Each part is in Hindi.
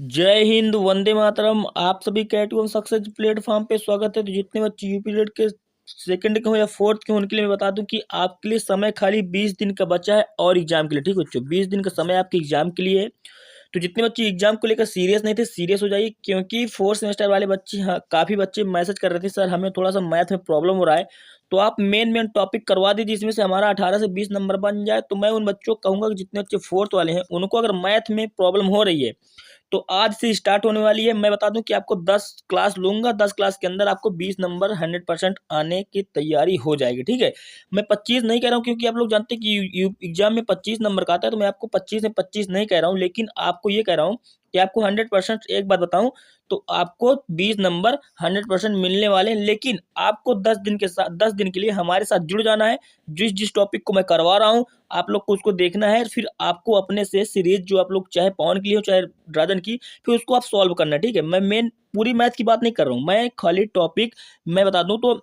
जय हिंद, वंदे मातरम। आप सभी कैट वन सक्सेस प्लेटफॉर्म पे स्वागत है। तो जितने बच्चे यूपी रेट के सेकंड के हो या फोर्थ के हो, उनके लिए मैं बता दूं कि आपके लिए समय खाली 20 दिन का बचा है और एग्जाम के लिए। ठीक है बच्चों, 20 दिन का समय आपके एग्जाम के लिए है। तो जितने बच्चे एग्जाम को लेकर सीरियस नहीं थे, सीरियस हो जाइए, क्योंकि फोर्थ सेमेस्टर वाले बच्चे, हाँ काफ़ी बच्चे मैसेज कर रहे थे सर हमें थोड़ा सा मैथ में प्रॉब्लम हो रहा है, तो आप मेन टॉपिक करवा दीजिए जिसमें से हमारा 18 से 20 नंबर बन जाए। तो मैं उन बच्चों को कहूँगा कि जितने बच्चे फोर्थ वाले हैं उनको अगर मैथ में प्रॉब्लम हो रही है तो आज से स्टार्ट होने वाली है। मैं बता दूं कि आपको 10 क्लास लूंगा, 10 क्लास के अंदर आपको 20 नंबर 100% आने की तैयारी हो जाएगी। ठीक है, मैं 25 नहीं कह रहा हूं, क्योंकि आप लोग जानते हैं कि एग्जाम में 25 नंबर का आता है, तो मैं आपको 25 में 25 नहीं कह रहा हूं, लेकिन आपको ये कह रहा हूं कि आपको 100%, एक बात बताऊं तो आपको 20 नंबर 100% मिलने वाले हैं। लेकिन आपको 10 दिन के साथ, 10 दिन के लिए हमारे साथ जुड़ जाना है। जिस जिस टॉपिक को मैं करवा रहा हूँ आप लोग को उसको देखना है, फिर आपको अपने से सीरीज जो आप लोग चाहे पवन की हो चाहे ड्रैगन की, फिर उसको आप सॉल्व करना है। ठीक है, मैं मेन पूरी मैथ की बात नहीं कर रहा हूँ, मैं खाली टॉपिक मैं बता दूं तो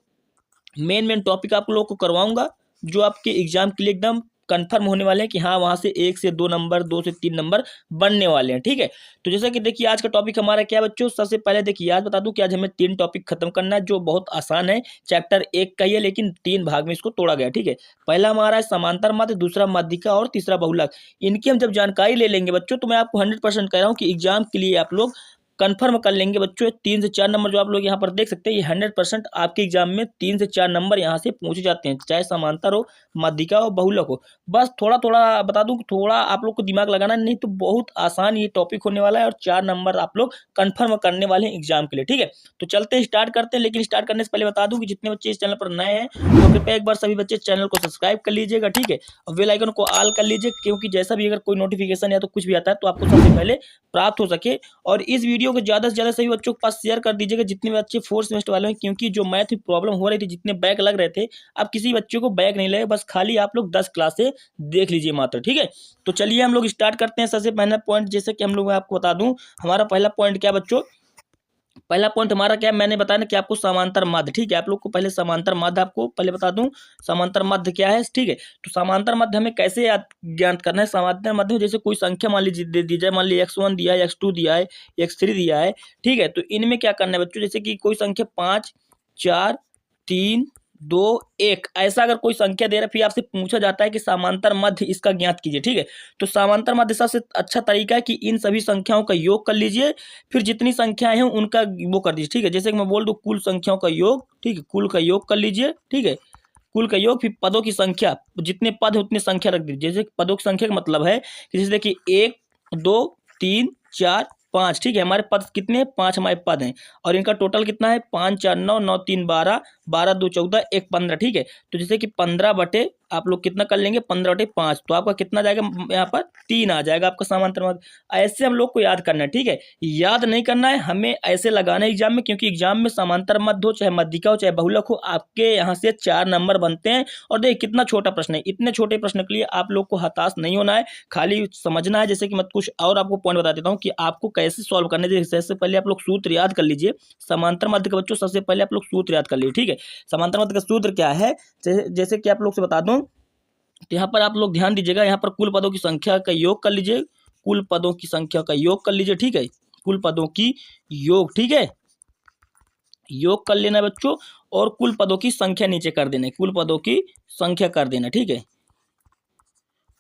मेन टॉपिक आप लोगों को करवाऊंगा जो आपके एग्जाम के लिए एकदम कंफर्म होने वाले हैं कि हाँ वहां से 1 से 2 नंबर, 2 से 3 नंबर बनने वाले हैं। ठीक है, तो जैसा कि देखिए आज का टॉपिक हमारा क्या है बच्चों। सबसे पहले देखिए आज बता दूं कि आज हमें 3 टॉपिक खत्म करना है, जो बहुत आसान है। चैप्टर 1 का ही है, लेकिन 3 भाग में इसको तोड़ा गया। ठीक है, पहला हमारा है समांतर माध्य, दूसरा माध्यिका और तीसरा बहुलक। इनकी हम जब जानकारी ले लेंगे बच्चों, तो मैं आपको 100% कह रहा हूँ कि एग्जाम के लिए आप लोग कंफर्म कर लेंगे बच्चों। 3 से 4 नंबर जो आप लोग यहाँ पर देख सकते हैं, ये 100% आपके एग्जाम में 3 से 4 नंबर यहाँ से पूछे जाते हैं, चाहे समांतर हो, माध्यिका हो, बहुलक हो। बस थोड़ा थोड़ा बता दूं, थोड़ा आप लोग को दिमाग लगाना, नहीं तो बहुत आसान ये टॉपिक होने वाला है और 4 नंबर आप लोग कंफर्म करने वाले हैं एग्जाम के लिए। ठीक है, तो चलते हैं, स्टार्ट करते हैं। लेकिन स्टार्ट करने से पहले बता दूं कि जितने बच्चे इस चैनल पर नए हैं तो कृपया एक बार सभी बच्चे चैनल को सब्सक्राइब कर लीजिएगा। ठीक है, और बेल आइकन को ऑल कर लीजिए, क्योंकि जैसा भी अगर कोई नोटिफिकेशन या तो कुछ भी आता है तो आपको सबसे पहले प्राप्त हो सके। और इस वीडियो को ज़्यादा से ज़्यादा सभी बच्चों के पास शेयर कर दीजिएगा, जितने भी बच्चे फोर्थ सेमेस्टर वाले हैं, क्योंकि जो मैथ में प्रॉब्लम हो रही थी, जितने बैक लग रहे थे, अब किसी बच्चे को बैक नहीं लगे, बस खाली आप लोग 10 क्लासें देख लीजिए मात्र। ठीक है, तो चलिए हम लोग स्टार्ट करते हैं। सबसे पहला पॉइंट, जैसे कि हम लोग, मैं आपको बता दूं हमारा पहला पॉइंट क्या बच्चों, पहला पॉइंट हमारा क्या है, मैंने बताया ना कि आपको समांतर माध्य। ठीक है, आप लोग को पहले समांतर माध्य आपको पहले बता दूं समांतर माध्य क्या है। ठीक है, तो समांतर माध्य हमें कैसे याद ज्ञात करना है। समांतर माध्य में जैसे कोई संख्या मान लीजिए दे दी जाए, मान लीजिए x1 दिया है, x2 दिया है, x3 दिया है। ठीक है, तो इनमें क्या करना है बच्चों, जैसे कि कोई संख्या 5 4 3 2 1 ऐसा अगर कोई संख्या दे रहा है, फिर आपसे पूछा जाता है कि समांतर माध्य इसका ज्ञात कीजिए। ठीक है, तो समांतर माध्य सबसे अच्छा तरीका है कि इन सभी संख्याओं का योग कर लीजिए, फिर जितनी संख्याएं हैं उनका वो कर दीजिए। ठीक है, जैसे कि मैं बोल दूं कुल संख्याओं का योग। ठीक है, कुल का योग कर लीजिए। ठीक है, कुल का योग, फिर पदों की संख्या, जितने पद है उतनी संख्या रख दीजिए। जैसे पदों की संख्या का मतलब है कि जैसे देखिए 1 2 3 4 5। ठीक है, हमारे पद कितने हैं, 5 हमारे पद हैं, और इनका टोटल कितना है, 5 4 9 9 3 12 12 2 14 1 15। ठीक है, तो जैसे कि 15 बटे आप लोग कितना कर लेंगे, 15 बटे 5, तो आपका कितना जाएगा यहाँ पर 3 आ जाएगा आपका समांतर माध्य। ऐसे हम लोग को याद करना है। ठीक है, याद नहीं करना है, हमें ऐसे लगाना है एग्जाम में, क्योंकि एग्जाम में समांतर माध्य हो चाहे माध्यिका हो चाहे बहुलक हो, आपके यहाँ से 4 नंबर बनते हैं। और देखिए कितना छोटा प्रश्न है, इतने छोटे प्रश्न के लिए आप लोग को हताश नहीं होना है, खाली समझना है। जैसे कि मैं कुछ और आपको पॉइंट बता देता हूँ कि आपको कैसे सॉल्व करने है। सबसे पहले आप लोग सूत्र याद कर लीजिए समांतर माध्य का बच्चों, सबसे पहले आप लोग सूत्र याद कर लीजिए। ठीक है, समांतर माध्य का सूत्र क्या है, जैसे कि आप लोग से बता दूं, तो यहाँ पर आप लोग ध्यान दीजिएगा, यहाँ पर कुल पदों की संख्या का योग कर लीजिए, कुल पदों की संख्या का योग कर लीजिए। ठीक है, कुल पदों की योग, ठीक है, योग कर लेना बच्चों, और कुल पदों की संख्या नीचे कर देना, कुल पदों की संख्या कर देना। ठीक है,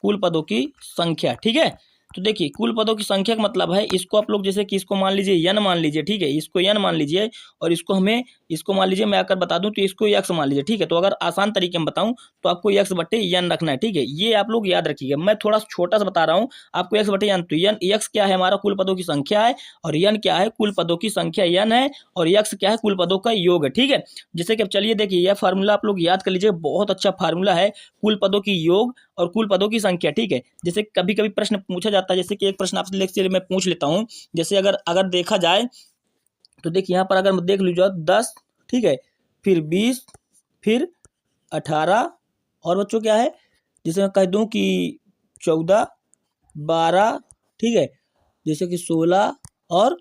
कुल पदों की संख्या। ठीक है, तो देखिए कुल पदों की संख्या का मतलब है, इसको आप लोग जैसे कि इसको मान लीजिए n मान लीजिए। ठीक है, इसको n मान लीजिए, और इसको हमें इसको मान लीजिए, मैं आकर बता दूं तो इसको x मान लीजिए। ठीक है, तो अगर आसान तरीके में बताऊं तो आपको x बटे n रखना है। ठीक है, ये आप लोग याद रखिएगा, मैं थोड़ा छोटा सा बता रहा हूँ आपको, x बटे n। तो x क्या है, हमारा कुल पदों की संख्या है, और n क्या है, कुल पदों की संख्या n है, और x क्या है, कुल पदों का योग है। ठीक है, जैसे कि अब चलिए देखिए, यह फार्मूला आप लोग याद कर लीजिए, बहुत अच्छा फार्मूला है, कुल पदों की योग और कुल पदों की संख्या। ठीक है, जैसे कभी कभी प्रश्न पूछा जाता है, जैसे कि एक प्रश्न आपसे लेक्चर मैं पूछ लेता हूं, जैसे अगर अगर देखा जाए तो देखिए यहाँ पर अगर मैं देख लीजिए 10, ठीक है, फिर 20, फिर 18, और बच्चों क्या है, जैसे मैं कह दूं कि 14 12, ठीक है, जैसे कि 16 और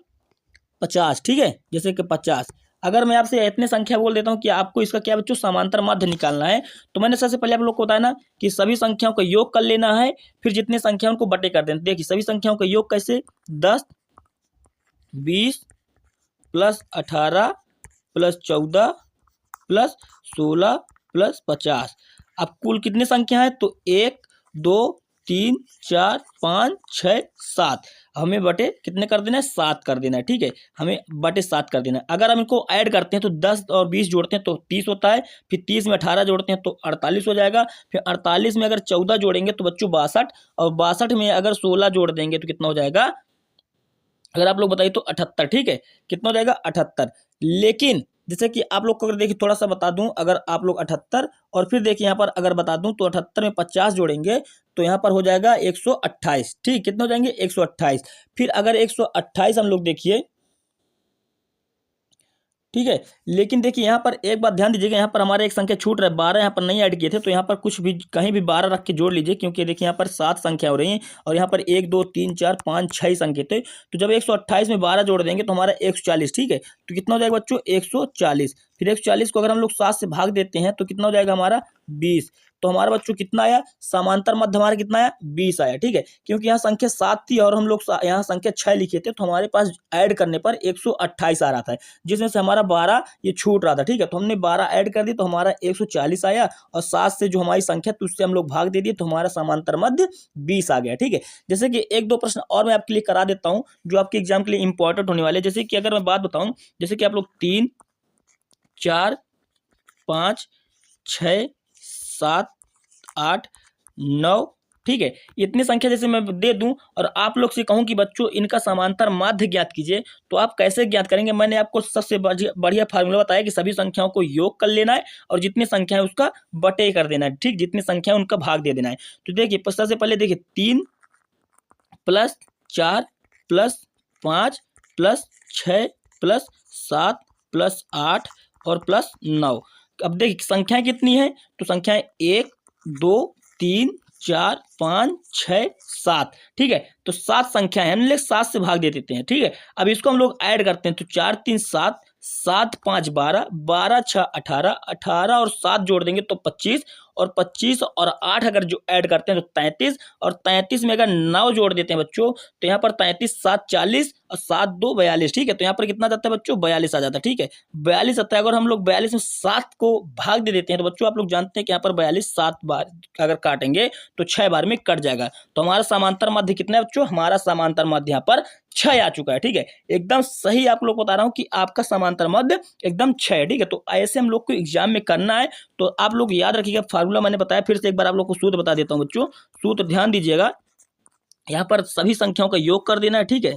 50। ठीक है, जैसे कि 50, अगर मैं आपसे इतने संख्या बोल देता हूं कि आपको इसका क्या बच्चों समांतर माध्य निकालना है, तो मैंने सबसे पहले आप लोग को बताया ना कि सभी संख्याओं का योग कर लेना है, फिर जितने संख्या उनको बटे कर देना। देखिए सभी संख्याओं का योग कैसे, 10 20 प्लस 18 प्लस 14 प्लस 16 प्लस 50। अब कुल कितनी संख्या है? तो 1 2 3 4 5 6 7। हमें बटे कितने कर देना है? 7 कर देना है। ठीक है, हमें बटे 7 कर देना है। अगर हम इनको ऐड करते हैं तो 10 और 20 जोड़ते हैं तो 30 होता है, फिर 30 में 18 जोड़ते हैं तो 48 हो जाएगा, फिर 48 में अगर 14 जोड़ेंगे तो बच्चों 62, और 62 में अगर 16 जोड़ देंगे तो कितना हो जाएगा? अगर आप लोग बताइए तो 78। ठीक है, कितना हो जाएगा? 78। लेकिन जैसे कि आप लोग को अगर देखिए थोड़ा सा बता दूं, अगर आप लोग 78 और फिर देखिए यहाँ पर अगर बता दूं तो 78 में 50 जोड़ेंगे तो यहाँ पर हो जाएगा 128। ठीक, कितने हो जाएंगे? 128। फिर अगर 128 हम लोग देखिए, ठीक है, लेकिन देखिए यहाँ पर एक बात ध्यान दीजिएगा, यहाँ पर हमारे एक संख्या छूट रहा है, 12 यहाँ पर नहीं ऐड किए थे, तो यहाँ पर कुछ भी कहीं भी 12 रख के जोड़ लीजिए, क्योंकि देखिए यहाँ पर 7 संख्या हो रही है और यहाँ पर 1 2 3 4 5 6 संख्या थे, तो जब 128 में 12 जोड़ देंगे तो हमारा 140। ठीक है, तो कितना हो जाएगा बच्चों? 140। फिर 140 को अगर हम लोग 7 से भाग देते हैं तो कितना हो जाएगा हमारा? 20। तो हमारा बच्चों कितना आया? समांतर मध्य हमारा कितना आया? 20 आया। ठीक है, क्योंकि यहाँ संख्या 7 थी और हम लोग यहाँ संख्या 6 लिखे थे, तो हमारे पास ऐड करने पर 128 आ रहा था, जिसमें से हमारा 12 ये छूट रहा था। ठीक है, तो हमने 12 ऐड कर दी तो हमारा 140 आया, और 7 से जो हमारी संख्या थी उससे हम लोग भाग दे दिए तो हमारा समांतर मध्य 20 आ गया। ठीक है, जैसे कि एक दो प्रश्न और मैं आपके लिए करा देता हूँ जो आपके एग्जाम के लिए इंपॉर्टेंट होने वाले। जैसे कि अगर मैं बात बताऊं, जैसे कि आप लोग 3 4 5 6 7 8 9, ठीक है, इतनी संख्या जैसे मैं दे दूं और आप लोग से कहूं कि बच्चों इनका समांतर माध्य ज्ञात कीजिए, तो आप कैसे ज्ञात करेंगे? मैंने आपको सबसे बढ़िया फार्मूला बताया कि सभी संख्याओं को योग कर लेना है और जितनी संख्या है उसका बटे कर देना है। ठीक, जितनी संख्या है उनका भाग दे देना है। तो देखिए सबसे पहले देखिए 3 plus 4 plus 5 plus 6 plus 7 plus 8 और प्लस 9। अब देखिए संख्याएं कितनी है? तो संख्याएं 1 2 3 4 5 6 7। ठीक है, तो 7 संख्या है, हम लोग 7 से भाग दे देते हैं। ठीक है, अब इसको हम लोग ऐड करते हैं तो 4 3 7 7 5 12 12 6 18 18 और 7 जोड़ देंगे तो 25, और 25 और 8 अगर जो ऐड करते हैं तो 33, और 33 में अगर 9 जोड़ देते हैं बच्चों तो यहाँ पर 33 7 40 और 7 2 42। ठीक है, तो यहाँ पर कितना जाता है बच्चों? 42 आ जाता है। ठीक है, 42 आता है। अगर हम लोग 42 में 7 को भाग दे देते हैं तो बच्चों आप लोग जानते हैं कि यहाँ पर 42 7 बार अगर काटेंगे तो 6 बार में कट जाएगा। तो हमारा समांतर मध्य कितना है बच्चों? हमारा समांतर मध्य यहाँ पर 6 आ चुका है। ठीक है, एकदम सही आप लोग बता रहा हूँ कि आपका समांतर मध्य एकदम 6 है। ठीक है, तो ऐसे हम लोग को एग्जाम में करना है, तो आप लोग याद रखिएगा। फार्मूला मैंने बताया, फिर से एक बार आप लोग को सूत्र बता देता हूँ बच्चों। सूत्र ध्यान दीजिएगा, यहाँ पर सभी संख्याओं का योग कर देना है। ठीक है,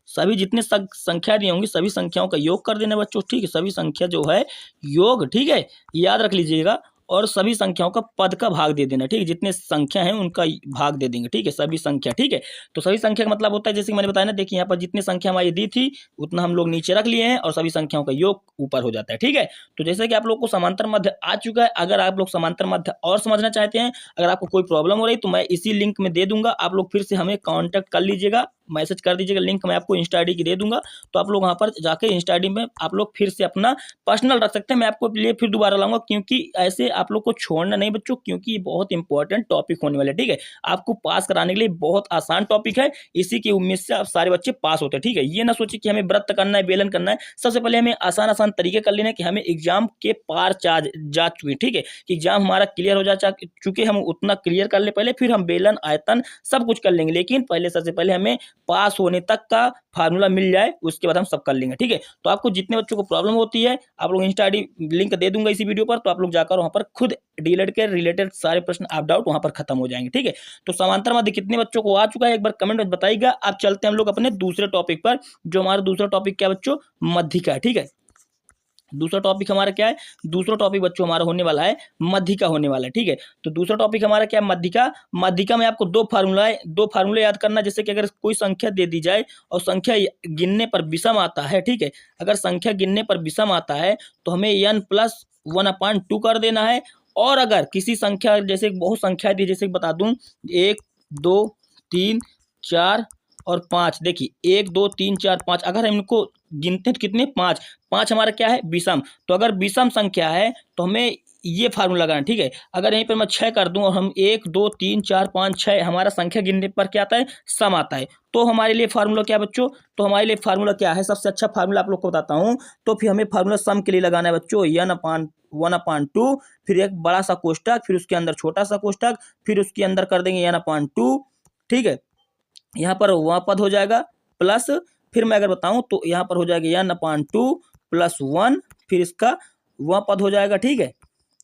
सभी जितने संख्या दी होंगी सभी संख्याओं का योग कर देना बच्चों। ठीक है, सभी संख्या जो है योग, ठीक है, याद रख लीजिएगा, और सभी संख्याओं का पद का भाग दे देना। ठीक है, जितने संख्या है उनका भाग दे देंगे। ठीक है, सभी संख्या। ठीक है, तो सभी संख्या का मतलब होता है जैसे कि मैंने बताया ना, देखिए यहाँ पर जितनी संख्या हमारी दी थी उतना हम लोग नीचे रख लिए हैं और सभी संख्याओं का योग ऊपर हो जाता है। ठीक है, तो जैसे कि आप लोग को समांतर मध्य आ चुका है। अगर आप लोग समांतर मध्य और समझना चाहते हैं, अगर आपको कोई प्रॉब्लम हो रही तो मैं इसी लिंक में दे दूंगा, आप लोग फिर से हमें कॉन्टैक्ट कर लीजिएगा, मैसेज कर दीजिएगा, लिंक मैं आपको इंस्टा आईडी की दे दूंगा, तो आप लोग वहां पर जाके इंस्टा आईडी में आप लोग फिर से अपना पर्सनल रख सकते हैं। मैं आपको लिए फिर दोबारा लाऊंगा, क्योंकि ऐसे आप लोग को छोड़ना नहीं बच्चों, क्योंकि ये बहुत इंपॉर्टेंट टॉपिक होने वाला है। ठीक है, आपको पास कराने के लिए बहुत आसान टॉपिक है, इसी की उम्मीद से आप सारे बच्चे पास होते हैं। ठीक है, ये ना सोचिए कि हमें व्रत करना है, बेलन करना है, सबसे पहले हमें आसान आसान तरीके कर लेना है कि हमें एग्जाम के पार जा चुके। ठीक है, कि एग्जाम हमारा क्लियर हो जा चुके, हम उतना क्लियर कर ले पहले, फिर हम बेलन आयतन सब कुछ कर लेंगे, लेकिन पहले सबसे पहले हमें पास होने तक का फार्मूला मिल जाए, उसके बाद हम सब कर लेंगे। ठीक है, तो आपको जितने बच्चों को प्रॉब्लम होती है, आप लोग इंस्टा आईडी लिंक दे दूंगा इसी वीडियो पर, तो आप लोग जाकर वहां पर खुद डीएलएड के रिलेटेड सारे प्रश्न आप डाउट वहां पर खत्म हो जाएंगे। ठीक है, तो समांतर मध्य कितने बच्चों को आ चुका है एक बार कमेंट में बताइएगा। आप चलते हैं हम लोग अपने दूसरे टॉपिक पर, जो हमारा दूसरा टॉपिक क्या बच्चों? मध्यिका। ठीक है, दूसरा टॉपिक हमारा क्या है? दूसरा टॉपिक बच्चों हमारा होने वाला है मध्यिका होने वाला है। ठीक है, तो दूसरा टॉपिक हमारा क्या है? मध्यिका। मध्यिका में आपको दो फार्मूले याद करना। जैसे कि अगर कोई संख्या दे दी जाए और संख्या गिनने पर विषम आता है, ठीक है, अगर संख्या गिनने पर विषम आता है तो हमें n+1/2 कर देना है। और अगर किसी संख्या, जैसे बहुत संख्या दी, जैसे बता दूं 1 2 3 4 और 5, देखिए 1 2 3 4 5, अगर हम इनको गिनते हैं तो कितने? 5 हमारा क्या है? विषम। तो अगर विषम संख्या है तो हमें ये फार्मूला लगाना, ठीक है। अगर यहीं पर मैं 6 कर दूं और हम 1 2 3 4 5 6 हमारा संख्या गिनने पर क्या आता है, सम आता है, तो हमारे लिए फार्मूला क्या है बच्चों, तो हमारे लिए फार्मूला क्या है, सबसे अच्छा फार्मूला आप लोग को बताता हूँ। तो फिर हमें फार्मूला सम के लिए लगाना है बच्चों, n/1/2, फिर एक बड़ा सा कोष्टक, फिर उसके अंदर छोटा सा कोष्टक, फिर उसके अंदर कर देंगे n/2, ठीक है। यहाँ पर वह पद हो जाएगा प्लस, फिर मैं अगर बताऊं तो यहाँ पर हो जाएगा n/2 + 1, फिर इसका वह पद हो जाएगा, ठीक है,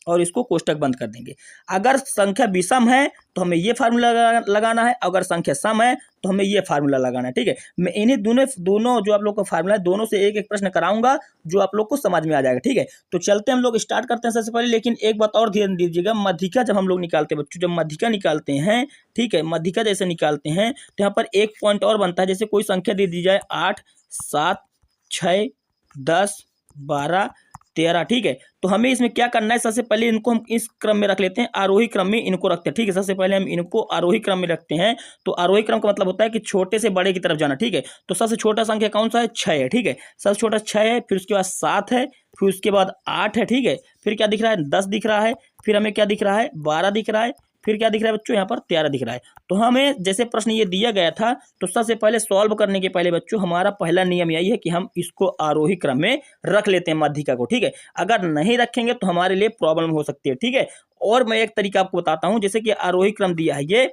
और इसको कोष्टक बंद कर देंगे। अगर संख्या विषम है तो हमें ये फार्मूला लगाना है, अगर संख्या सम है तो हमें ये फार्मूला लगाना है, ठीक है। मैं इन्हीं दोनों जो आप लोग का फार्मूला है, दोनों से एक एक प्रश्न कराऊंगा जो आप लोग को समझ में आ जाएगा, ठीक है। तो चलते हम लोग स्टार्ट करते हैं सबसे पहले। लेकिन एक बात और ध्यान दीजिएगा, मध्यिका जब हम लोग निकालते हैं बच्चों, जब मध्यिका निकालते हैं, ठीक है, मध्यिका जैसे निकालते हैं तो यहाँ पर एक पॉइंट और बनता है। जैसे कोई संख्या दे दी जाए 8 7 6 10 12 13, ठीक है, तो हमें इसमें क्या करना है, सबसे पहले इनको हम इस क्रम में रख लेते हैं, आरोही क्रम में इनको रखते हैं, ठीक है। सबसे पहले हम इनको आरोही क्रम में रखते हैं। तो आरोही क्रम का मतलब होता है कि छोटे से बड़े की तरफ जाना, ठीक है। तो सबसे छोटा संख्या कौन सा है, 6 है, ठीक है, सबसे छोटा 6 है, फिर उसके बाद 7 है, फिर उसके बाद 8 है, ठीक है, फिर क्या दिख रहा है, 10 दिख रहा है, फिर हमें क्या दिख रहा है, 12 दिख रहा है, फिर क्या दिख रहा है बच्चों, यहाँ पर 13 दिख रहा है। तो हमें जैसे प्रश्न ये दिया गया था, तो सबसे पहले सॉल्व करने के पहले बच्चों हमारा पहला नियम यही है कि हम इसको आरोही क्रम में रख लेते हैं मध्यिका को, ठीक है। अगर नहीं रखेंगे तो हमारे लिए प्रॉब्लम हो सकती है, ठीक है। और मैं एक तरीका आपको बताता हूं, जैसे कि आरोही क्रम दिया है, ये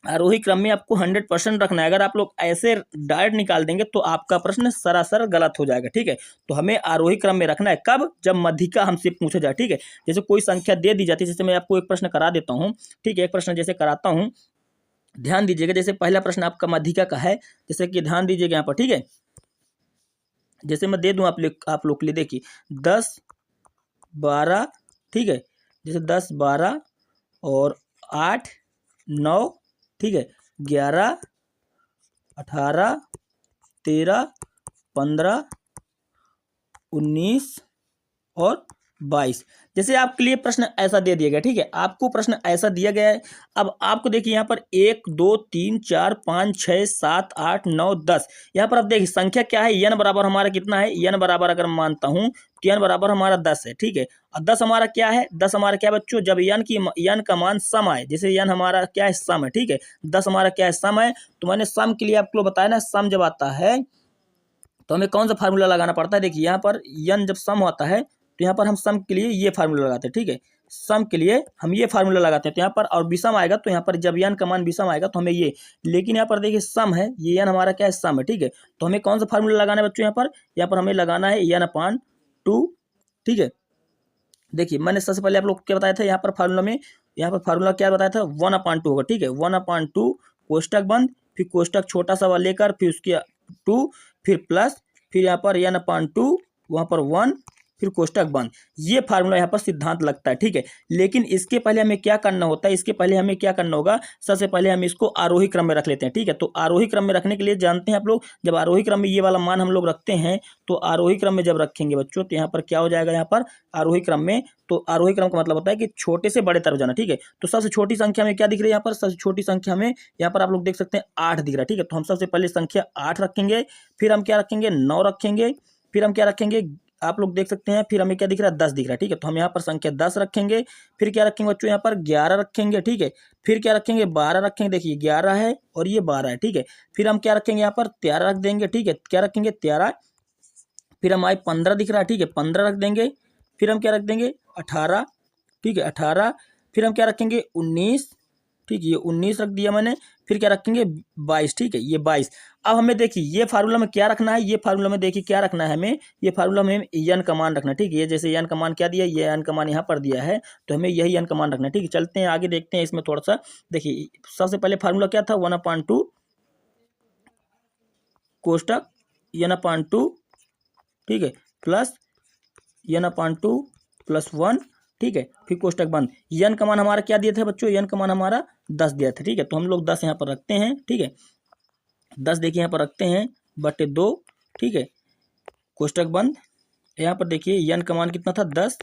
आरोही क्रम में आपको 100% रखना है। अगर आप लोग ऐसे डायरेक्ट निकाल देंगे तो आपका प्रश्न सरासर गलत हो जाएगा, ठीक है। तो हमें आरोही क्रम में रखना है, कब, जब मध्यिका हमसे पूछा जाए, ठीक है। जैसे कोई संख्या दे दी जाती है, जैसे मैं आपको एक प्रश्न करा देता हूँ, ठीक है, एक प्रश्न जैसे कराता हूँ, ध्यान दीजिएगा। जैसे पहला प्रश्न आपका मध्यिका का है, जैसे कि ध्यान दीजिएगा यहाँ पर, ठीक है। जैसे मैं दे दूं आप लोग के लिए, देखिए 10 12, ठीक है, जैसे 10 12 और 8 9, ठीक है, 11 18 13 15 19 और 22। जैसे आपके लिए प्रश्न ऐसा दे दिया गया, ठीक है, आपको प्रश्न ऐसा दिया गया है। अब आपको देखिए यहाँ पर 1 2 3 4 5 6 7 8 9 10, यहाँ पर अब देखिए संख्या क्या है, n बराबर हमारा कितना है, n बराबर अगर मानता हूँ तो n बराबर हमारा 10 है, ठीक है। और 10 हमारा क्या है, 10 हमारा क्या है बच्चों, जब n का मान सम आए, जैसे n हमारा क्या है, सम है, ठीक है, 10 हमारा क्या है, सम है। तो मैंने सम के लिए आपको बताया ना, सम जब आता है तो हमें कौन सा फार्मूला लगाना पड़ता है। देखिए यहाँ पर n जब सम होता है तो यहाँ पर हम सम के लिए ये फार्मूला लगाते हैं, ठीक है, सम के लिए हम ये फार्मूला लगाते हैं। तो यहाँ पर और विषम आएगा तो यहाँ पर जब n का मान विषम आएगा तो हमें ये, लेकिन यहाँ पर देखिए सम है, ये n हमारा क्या है, सम है, ठीक है। तो हमें कौन सा फार्मूला लगाना है बच्चों, यहाँ पर हमें लगाना है n/2, ठीक है। देखिए मैंने सबसे पहले आप लोग क्या बताया था, यहाँ पर फार्मूला में, यहाँ पर फार्मूला क्या बताया था, 1/2 होगा, ठीक है, 1/2 कोष्टक बंद, फिर कोष्टक छोटा सा वाला लेकर, फिर उसके 2, फिर प्लस, फिर यहाँ पर n/2, वहाँ पर 1, फिर कोष्टक बंद। ये फार्मूला यहाँ पर सिद्धांत लगता है, ठीक है। लेकिन इसके पहले हमें क्या करना होता है, इसके पहले हमें क्या करना होगा, सबसे पहले हम इसको आरोही क्रम में रख लेते हैं, ठीक है। तो आरोही क्रम में रखने के लिए जानते हैं आप लोग, जब आरोही क्रम में ये वाला मान हम लोग रखते हैं, तो आरोही क्रम में जब रखेंगे बच्चों तो यहाँ पर क्या हो जाएगा, यहाँ पर आरोही क्रम में, तो आरोही क्रम का मतलब होता है कि छोटे से बड़े तरफ जाना, ठीक है। तो सबसे छोटी संख्या में क्या दिख रही है, यहाँ पर सबसे छोटी संख्या में यहाँ पर आप लोग देख सकते हैं 8 दिख रहा है, ठीक है। तो हम सबसे पहले संख्या 8 रखेंगे, फिर हम क्या रखेंगे, 9 रखेंगे, फिर हम क्या रखेंगे, आप लोग देख सकते हैं, फिर हमें क्या दिख रहा है, 10 दिख रहा है, ठीक है। तो हम यहाँ पर संख्या 10 रखेंगे, फिर क्या रखेंगे बच्चों, यहाँ पर 11 रखेंगे, ठीक है, फिर क्या रखेंगे, 12 रखेंगे, देखिए 11 है और ये 12 है, ठीक है। फिर हम क्या रखेंगे, यहाँ पर 13 रख देंगे, ठीक है, क्या रखेंगे, 13, फिर हमारे 15 दिख रहा है, ठीक है, 15 रख देंगे, फिर हम क्या रख देंगे, 18, ठीक है, 18, फिर हम क्या रखेंगे, 19, ठीक है, ये 19 रख दिया मैंने, फिर क्या रखेंगे, 22, ठीक है, ये 22। अब हमें देखिए ये फार्मूला में क्या रखना है, ये फार्मूला में देखिए क्या रखना है हमें, ये फार्मूला में n का मान रखना है, ठीक है। ये जैसे n का मान क्या दिया, ये n का मान यहाँ पर दिया है, तो हमें यही n का मान रखना है, ठीक है। चलते हैं आगे, देखते हैं इसमें थोड़ा सा। देखिए सबसे पहले फार्मूला क्या था, 1/2 कोष्टक n/2, ठीक है, प्लस n/2 + 1, ठीक है, फिर कोष्टक बंद। n का मान हमारा क्या दिया था बच्चों, n का मान हमारा 10 दिया था, ठीक है। तो हम लोग 10 यहाँ पर रखते हैं, ठीक है, 10 देखिए यहाँ पर रखते हैं, बटे 2, ठीक है, कोष्टक बंद। यहाँ पर देखिए n का मान कितना था, 10,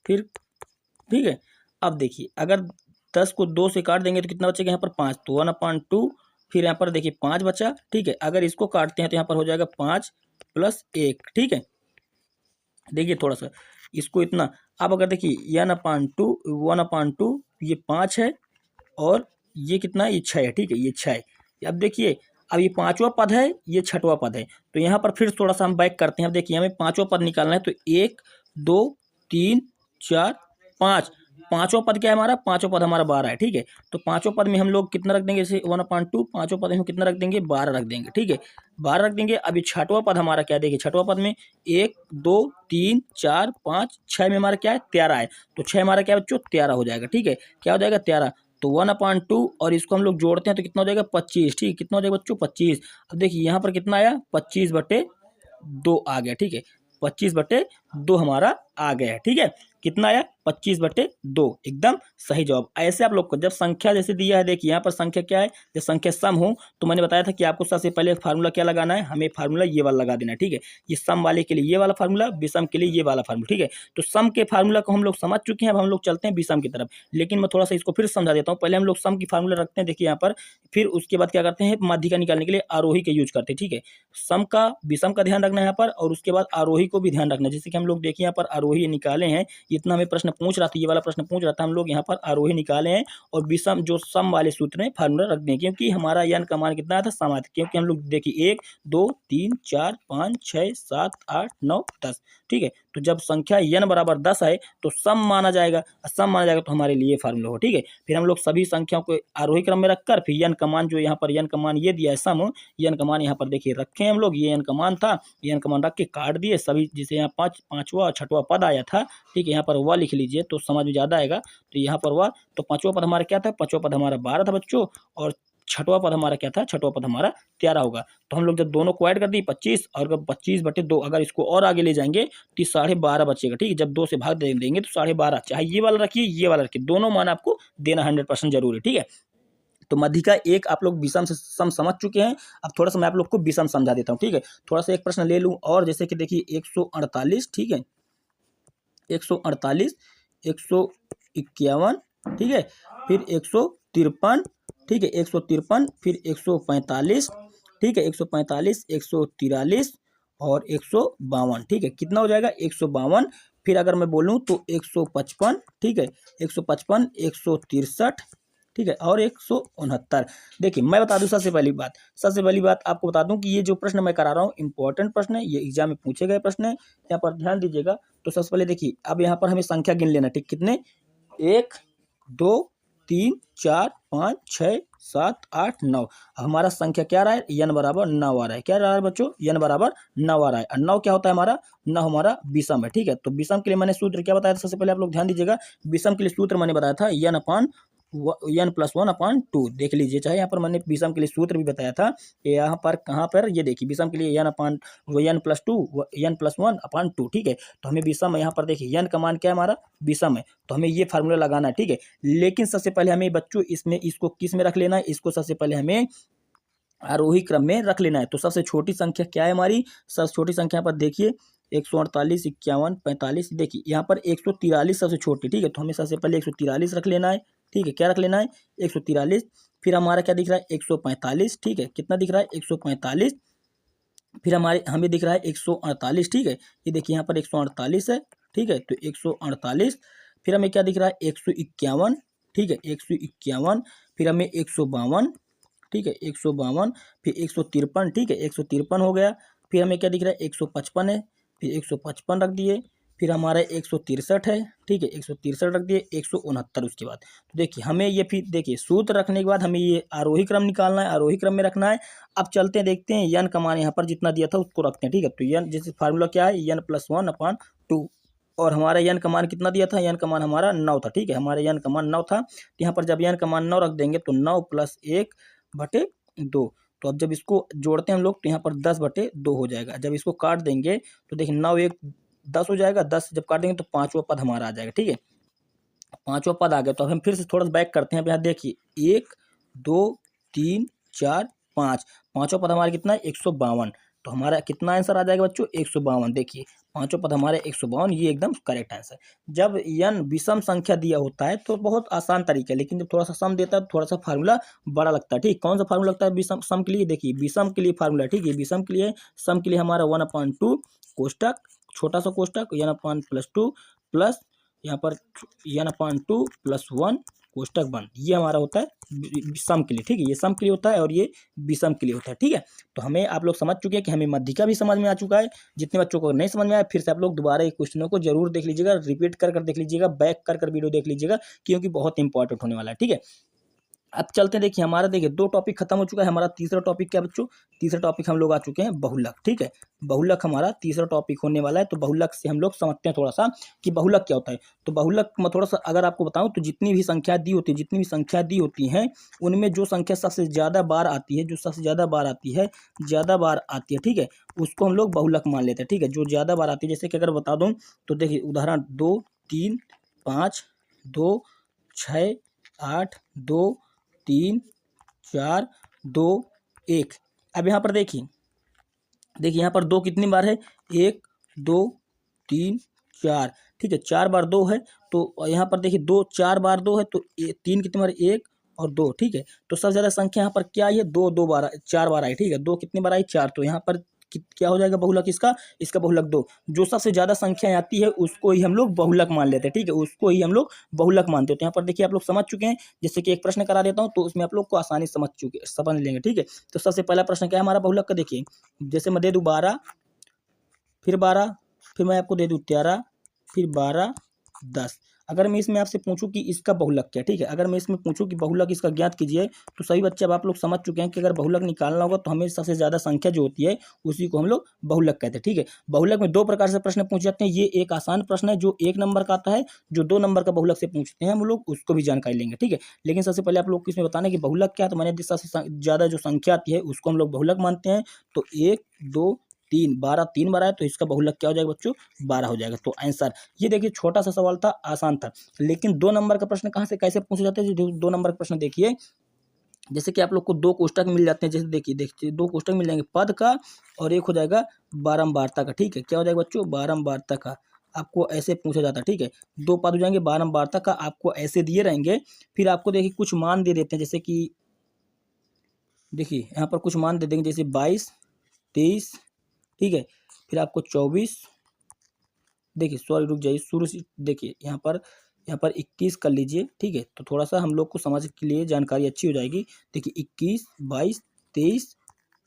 फिर ठीक है। अब देखिए अगर 10 को 2 से काट देंगे तो कितना बचेगा, यहाँ पर 5, तो 1/2, फिर यहाँ पर देखिए 5 बचा, ठीक है। अगर इसको काटते हैं तो यहाँ पर हो जाएगा 5 + 1, ठीक है। देखिए थोड़ा सा इसको इतना। अब अगर देखिए n/2 1/2 ये 5 है और ये कितना है, ये 6 है, ठीक है, ये 6 है। अब देखिए अब ये पांचवा पद है, ये छठवा पद है, तो यहाँ पर फिर थोड़ा सा हम बैक करते हैं। अब देखिए हमें पांचवा पद निकालना है, तो 1 2 3 4 5, पांचवा पद क्या है हमारा, पांचवा पद हमारा 12 है, ठीक है। तो पांचवा पद में हम लोग कितना रख देंगे, जैसे 1/2, पांचवा पद में हम कितना रख देंगे, 12 रख देंगे, ठीक है, 12 रख देंगे। अब ये छठवा पद हमारा क्या है, देखिए छठवा पद में 1 2 3 4 5 6 में हमारा क्या है, 13 है, तो 6 हमारा क्या है बच्चों, 13 हो जाएगा, ठीक है, क्या हो जाएगा 13। तो 1/2 और इसको हम लोग जोड़ते हैं तो कितना हो जाएगा 25, ठीक है, कितना हो जाएगा बच्चों 25। अब देखिए यहाँ पर कितना आया, 25/2 आ गया, ठीक है, 25/2 हमारा आ गया है, ठीक है, कितना आया 25/2, एकदम सही जवाब। ऐसे आप लोग को जब संख्या जैसे दिया है, देखिए यहाँ पर संख्या क्या है, जब संख्या सम हो तो मैंने बताया था कि आपको सबसे पहले फार्मूला क्या लगाना है, हमें फार्मूला ये वाला लगा देना है, ठीक है, ये सम वाले के लिए ये वाला फार्मूला, विषम के लिए ये वाला फार्मूला, ठीक है। तो सम के फार्मूला को हम लोग समझ चुके हैं, अब हम लोग चलते हैं विषम की तरफ, लेकिन मैं थोड़ा सा इसको फिर समझा देता हूँ। पहले हम लोग सम की फार्मूला रखते हैं, देखिए यहाँ पर, फिर उसके बाद क्या करते हैं, माध्यिका निकालने के लिए आरोही का यूज करते हैं, ठीक है। सम का विषम का ध्यान रखना है यहाँ पर, और उसके बाद आरोही को भी ध्यान रखना है। जैसे कि हम लोग देखिए यहाँ पर आरोही निकाले हैं, इतना हमें प्रश्न पूछ रहा था, ये वाला प्रश्न पूछ रहा था, हम लोग यहाँ पर आरोही निकाले हैं और विषम जो सम वाले सूत्र में फार्मूला रख दें, क्योंकि हमारा n का मान कितना था, सम आया था, क्योंकि हम लोग देखिए 1 2 3 4 5 6 7 8 9 10, ठीक है। तो जब संख्या n बराबर 10 है तो सम माना जाएगा, सम माना जाएगा तो हमारे लिए फार्मूला हो, ठीक है। फिर हम लोग सभी संख्याओं को आरोही क्रम में रखकर फिर n का मान, जो यहाँ पर n का मान ये दिया है सम, n का मान यहाँ पर देखिए रखे हम लोग, ये n का मान था, ये n का मान रख के काट दिए सभी, जिसे यहाँ पांचवा और छठवा पद आया था, ठीक है, यहाँ पर वह लिख लीजिए तो समझ में ज़्यादा आएगा। तो यहाँ पर वह, तो पांचवा पद हमारा क्या था, पांचवा पद हमारा 12 था बच्चों, और छठवा पद हमारा क्या था, छठवा पद हमारा 13 होगा। तो हम लोग जब दोनों को ऐड कर दिए 25, और अगर 25/2 अगर इसको और आगे ले जाएंगे तो 12.5 बचेगा, ठीक है। जब 2 से भाग देंगे तो 12.5, चाहे ये वाला रखिए ये वाला रखिए, दोनों मान आपको देना 100% जरूरी है, ठीक है। तो माध्यिका एक आप लोग विषम से सम समझ चुके हैं, अब थोड़ा सा मैं आप लोग को विषम समझा देता हूँ, ठीक है। थोड़ा सा एक प्रश्न ले लूँ और, जैसे कि देखिए 148, ठीक है, 148 151, ठीक है, फिर 153, ठीक है, 153, फिर 145, ठीक है, 145 143 और 152, ठीक है, कितना हो जाएगा 152। फिर अगर मैं बोलूँ तो 155, ठीक है, 155 163, ठीक है, और 169। देखिए मैं बता दूं, सबसे पहली बात आपको बता दूं कि ये जो प्रश्न मैं करा रहा हूँ इंपॉर्टेंट प्रश्न है, ये एग्जाम में पूछे गए प्रश्न है, यहाँ पर ध्यान दीजिएगा। तो सबसे पहले देखिए अब यहाँ पर हमें संख्या गिन लेना, ठीक, कितने, 1 2 3 4 5 6 7 8 9, हमारा संख्या क्या रहा है, n बराबर 9 आ रहा है, क्या रहा है बच्चों, n बराबर 9 आ रहा है, और 9 क्या होता है हमारा, 9 हमारा विषम है, ठीक है। तो विषम के लिए मैंने सूत्र क्या बताया था, सबसे पहले आप लोग ध्यान दीजिएगा, विषम के लिए सूत्र मैंने बताया था n+1/2, देख लीजिए, चाहे यहाँ पर मैंने विषम के लिए सूत्र भी बताया था, यहाँ पर कहाँ पर, ये देखिए विषम के लिए n+2 n+1/2, ठीक है। तो हमें विषम यहाँ पर देखिए n का मान क्या है हमारा, विषम है, तो हमें ये फार्मूला लगाना है, ठीक है। लेकिन सबसे पहले हमें बच्चों इसमें इसको किस में रख लेना है, इसको सबसे पहले हमें आरोही क्रम में रख लेना है। तो सबसे छोटी संख्या क्या है हमारी, सबसे छोटी संख्या पर देखिए 148 51 45, देखिए यहाँ पर 143 सबसे छोटी, ठीक है। तो हमें सबसे पहले 143 रख लेना है, ठीक है, क्या रख लेना है 143। फिर हमारा क्या दिख रहा है 145, ठीक है, कितना दिख रहा है 145। फिर हमें दिख रहा है 148, ठीक है, ये देखिए यहाँ पर 148 है, ठीक है, तो 148। फिर हमें क्या दिख रहा है 151, ठीक है, 151। फिर हमें 152, ठीक है, 152। फिर 153, ठीक है, 153 हो गया। फिर हमें क्या दिख रहा है 155 है, फिर 155 रख दिए। फिर हमारा 163 है, ठीक है, 163 रख दिए, 169 उसके बाद। तो देखिए हमें ये, फिर देखिए सूत्र रखने के बाद हमें ये आरोही क्रम निकालना है, आरोही क्रम में रखना है। अब चलते हैं देखते हैं n का मान यहाँ पर जितना दिया था उसको रखते हैं, ठीक है। तो n जैसे फार्मूला क्या है, n+1/2, और हमारा n का मान कितना दिया था, n का मान हमारा 9 था, ठीक है, हमारे n का मान 9 था। तो यहाँ पर जब n का मान 9 रख देंगे तो 9 + 1/2, तो अब जब इसको जोड़ते हैं हम लोग तो यहाँ पर 10/2 हो जाएगा। जब इसको काट देंगे तो देखिए 9 1 10 हो जाएगा, 10 जब काट देंगे तो पांचवा पद हमारा आ जाएगा, ठीक है, पांचवा पद आ गया। तो अब हम फिर से थोड़ा सा बैक करते हैं, अब यहाँ देखिए 1 2 3 4 5, पांचवा पद हमारा कितना है 152। तो हमारा कितना आंसर आ जाएगा बच्चों 152, देखिए पांचवा पद हमारे 152, ये एकदम करेक्ट आंसर। जब n विषम संख्या दिया होता है तो बहुत आसान तरीका है, लेकिन जब थोड़ा सा सम देता है तो थोड़ा सा फार्मूला बड़ा लगता है, ठीक। कौन सा फार्मूला लगता है विषम सम के लिए, देखिए विषम के लिए फार्मूला, ठीक है, विषम के लिए सम के लिए हमारा 1/2 कोष्टक छोटा सा कोष्टक n अपान प्लस 2 प्लस यहाँ पर n अपान 2 प्लस 1 कोष्टक बंद। ये हमारा होता है सम के लिए, ठीक है, ये सम के लिए होता है और ये विषम के लिए होता है, ठीक है। तो हमें आप लोग समझ चुके हैं कि हमें मध्यिका भी समझ में आ चुका है। जितने बच्चों को नहीं समझ में आया फिर से आप लोग दोबारा ये क्वेश्चनों को जरूर देख लीजिएगा, रिपीट कर देख लीजिएगा, बैक कर वीडियो देख लीजिएगा, क्योंकि बहुत इंपॉर्टेंट होने वाला है, ठीक है। अब चलते हैं, देखिए हमारा देखिए 2 टॉपिक खत्म हो चुका है। हमारा तीसरा टॉपिक क्या बच्चों, तीसरा टॉपिक हम लोग आ चुके हैं बहुलक, ठीक है। बहुलक हमारा तीसरा टॉपिक होने वाला है। तो बहुलक से हम लोग समझते हैं थोड़ा सा कि बहुलक क्या होता है। तो बहुलक में थोड़ा सा अगर आपको बताऊं तो जितनी भी संख्या दी होती हैं उनमें जो संख्या सबसे ज़्यादा बार आती है, जो सबसे ज़्यादा बार आती है, ठीक है, उसको हम लोग बहुलक मान लेते हैं, ठीक है। जो ज़्यादा बार आती है, जैसे कि अगर बता दूँ तो देखिए उदाहरण 2 3 5 2 6 8 2 3 4 2 1। अब यहाँ पर देखिए यहाँ पर 2 कितनी बार है, 1 2 3 4, ठीक है, 4 बार 2 है। तो यहाँ पर देखिए 2 4 बार 2 है तो 3 कितनी बार, 1 और 2, ठीक है। तो सबसे ज़्यादा संख्या यहाँ पर क्या आई है, 2 बार 4 बार आई, ठीक है। 2 कितनी बार आई, 4। तो यहाँ पर क्या हो जाएगा बहुलक इसका बहुलक 2। जो सबसे ज़्यादा संख्या आती है उसको ही हम लोग बहुलक मान लेते हैं, ठीक है, उसको ही हम लोग बहुलक मानते हैं। तो यहाँ पर देखिए आप लोग समझ चुके हैं। जैसे कि एक प्रश्न करा देता हूँ तो उसमें आप लोग को आसानी समझ लेंगे, ठीक है। तो सबसे पहला प्रश्न क्या है हमारा बहुलक का, देखिए जैसे मैं दे दूँ 12, फिर 12, फिर मैं आपको दे दूँ 13, फिर 12 10। अगर मैं इसमें आपसे पूछूं कि इसका बहुलक क्या, ठीक है, अगर मैं इसमें पूछूं कि बहुलक इसका ज्ञात कीजिए, तो सभी बच्चे अब आप लोग समझ चुके हैं कि अगर बहुलक निकालना होगा तो हमें सबसे ज़्यादा संख्या जो होती है उसी को हम लोग बहुलक कहते हैं, ठीक है। बहुलक में 2 प्रकार से प्रश्न पूछ जाते हैं। ये एक आसान प्रश्न है जो 1 नंबर का आता है, जो 2 नंबर का बहुलक से पूछते हैं हम लोग उसको भी जानकारी लेंगे, ठीक है। लेकिन सबसे पहले आप लोग को इसमें बताना है कि बहुलक क्या है। तो मैंने सबसे ज़्यादा जो संख्या आती है उसको हम लोग बहुलक मानते हैं। तो 1 2 3 12 3 बार आए तो इसका बहुलक क्या हो जाएगा बच्चों, 12 हो जाएगा। तो आंसर ये देखिए छोटा सा सवाल था, आसान था। लेकिन 2 नंबर का प्रश्न कहाँ से कैसे पूछे जाते हैं। जो 2 नंबर का प्रश्न देखिए, जैसे कि आप लोग को 2 कोष्टक मिल जाते हैं। जैसे देखिए 2 कोष्टक मिल जाएंगे पद का और एक हो जाएगा बारंबारता का, ठीक है। क्या हो जाएगा बच्चों, बारंबारता का। आपको ऐसे पूछा जाता है, ठीक है। 2 पद हो जाएंगे बारंबारता का, आपको ऐसे दिए रहेंगे। फिर आपको देखिए कुछ मान दे देते हैं, जैसे कि देखिए यहाँ पर कुछ मान दे देंगे, जैसे 22 23, ठीक है। फिर आपको 24, देखिए सॉरी रुक जाइए शुरू से देखिए यहाँ पर 21 कर लीजिए, ठीक है। तो थोड़ा सा हम लोग को समझ के लिए जानकारी अच्छी हो जाएगी। देखिए 21 22 23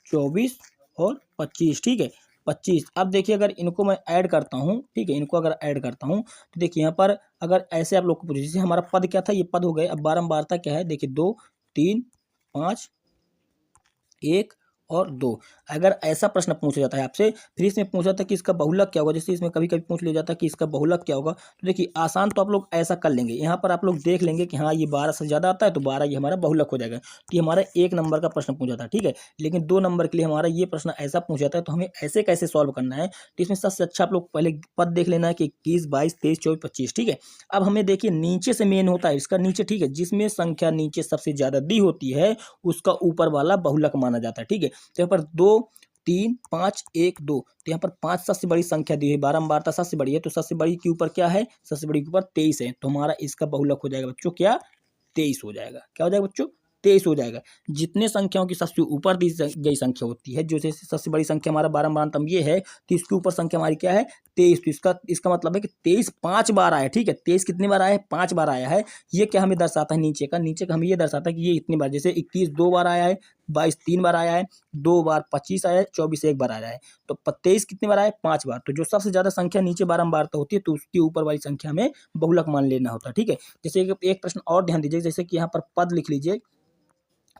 24 और 25, ठीक है, 25। अब देखिए अगर इनको मैं ऐड करता हूँ, ठीक है, इनको अगर ऐड करता हूँ तो देखिए यहाँ पर अगर ऐसे आप लोग को पूछे, जैसे हमारा पद क्या था, ये पद हो गए। अब बारंबारता क्या है, देखिए 2 3 5 1 और 2। अगर ऐसा प्रश्न पूछा जाता है आपसे, फिर इसमें पूछा जाता है कि इसका बहुलक क्या होगा। जैसे इसमें कभी कभी पूछ लिया जाता है कि इसका बहुलक क्या होगा। तो देखिए आसान तो आप लोग ऐसा कर लेंगे, यहाँ पर आप लोग देख लेंगे कि हाँ ये 12 से ज़्यादा आता है तो 12 ये हमारा बहुलक हो जाएगा। तो ये हमारा 1 नंबर का प्रश्न पूछा था, ठीक है। लेकिन 2 नंबर के लिए हमारा ये प्रश्न ऐसा पूछा जाता है, तो हमें ऐसे कैसे सॉल्व करना है। तो इसमें सबसे अच्छा आप लोग पहले पद देख लेना है कि 21 22 23 24 25, ठीक है। अब हमें देखिए नीचे से मेन होता है इसका नीचे, ठीक है, जिसमें संख्या नीचे सबसे ज़्यादा दी होती है उसका ऊपर वाला बहुलक माना जाता है, ठीक है। तो यहाँ पर 2 3 5 1 2, तो यहाँ पर 5 सबसे बड़ी संख्या दी है, बारंबारता सबसे बड़ी है, तो सबसे बड़ी के ऊपर क्या है, सबसे बड़ी के ऊपर 23 है। तो हमारा इसका बहुलक हो जाएगा बच्चों क्या, 23 हो जाएगा। क्या हो जाएगा बच्चों, 23 हो जाएगा। जितने संख्याओं की सबसे ऊपर दी गई संख्या होती है, जो जैसे सबसे बड़ी संख्या हमारा बारंबारतम ये है, तो इसके ऊपर संख्या हमारी क्या है, 23। तो इसका मतलब है कि 23 5 बार आया, ठीक है। 23 कितनी बार आया है, 5 बार आया है। ये क्या हमें दर्शाता है, नीचे का हमें ये दर्शाता है कि ये इतनी बार, जैसे 21 2 बार आया है, 22 3 बार आया है, 2 बार 25 आया है, 24 1 बार आया है। तो 23 कितनी बार आया है, 5 बार। तो जो सबसे ज्यादा संख्या नीचे बारंबारता होती है तो उसके ऊपर वाली संख्या में बहुलक मान लेना होता है, ठीक है। जैसे एक प्रश्न और ध्यान दीजिए, जैसे कि यहाँ पर पद लिख लीजिए,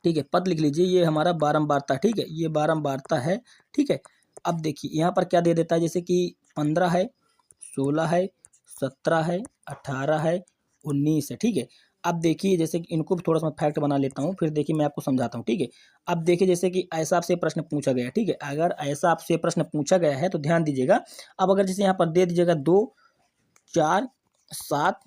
ठीक है, पद लिख लीजिए, ये हमारा बारंबारता, ठीक है, ये बारंबारता है, ठीक है। अब देखिए यहाँ पर क्या दे देता है, जैसे कि 15 है, 16 है, 17 है, 18 है, 19 है, ठीक है। अब देखिए जैसे कि इनको भी थोड़ा सा मैं फैक्ट बना लेता हूँ, फिर देखिए मैं आपको समझाता हूँ, ठीक है। अब देखिए जैसे कि ऐसा आपसे प्रश्न पूछा गया है, ठीक है, अगर ऐसा आपसे प्रश्न पूछा गया है तो ध्यान दीजिएगा। अब अगर जैसे यहाँ पर दे दीजिएगा 2 4 7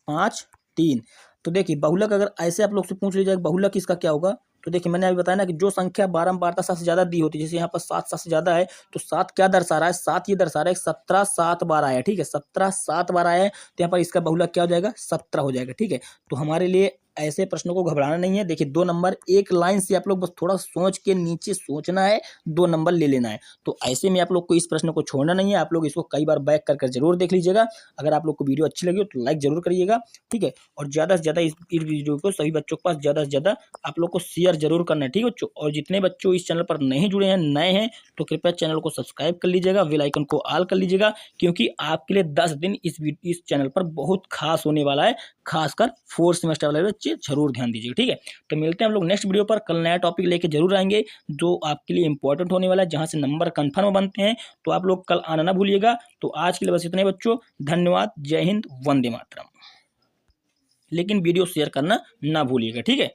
5 3, तो देखिए बहुलक अगर ऐसे आप लोग से पूछ लीजिएगा बहुलक इसका क्या होगा, तो देखिए मैंने अभी बताया ना कि जो संख्या बारंबारता सबसे ज्यादा दी होती है, जैसे यहाँ पर 7 सबसे ज्यादा है, तो 7 क्या दर्शा रहा है, 7 ये दर्शा रहा है 17 7 बार आया है, ठीक है, 17 7 बार आया है। तो यहाँ पर इसका बहुलक क्या हो जाएगा, 17 हो जाएगा, ठीक है। तो हमारे लिए ऐसे प्रश्नों को घबराना नहीं है। देखिए 2 नंबर एक लाइन से आप लोग बस थोड़ा सोच के नीचे सोचना है, 2 नंबर ले लेना है। तो ऐसे में आप लोग को इस प्रश्न को छोड़ना नहीं है, आप लोग इसको कई बार बैक कर जरूर देख लीजिएगा। अगर आप लोग को वीडियो अच्छी लगी हो तो लाइक जरूर करिएगा, ठीक है। और ज़्यादा से ज़्यादा इस वीडियो को सभी बच्चों के पास ज़्यादा से ज़्यादा आप लोग को शेयर जरूर करना है, ठीक है बच्चों। और जितने बच्चों इस चैनल पर नहीं जुड़े हैं, नए हैं, तो कृपया चैनल को सब्सक्राइब कर लीजिएगा, बेल आइकन को ऑल कर लीजिएगा, क्योंकि आपके लिए 10 दिन इस चैनल पर बहुत खास होने वाला है। खासकर 4th सेमेस्टर वाले बच्चे जरूर ध्यान दीजिएगा, ठीक है। तो मिलते हैं हम लोग नेक्स्ट वीडियो पर। कल नया टॉपिक लेके जरूर आएंगे जो आपके लिए इंपॉर्टेंट होने वाला है, जहां से नंबर कंफर्म बनते हैं। तो आप लोग कल आना ना भूलिएगा। तो आज के लिए बस इतने बच्चों, धन्यवाद, जय हिंद, वंदे मातरम। लेकिन वीडियो शेयर करना ना भूलिएगा, ठीक है।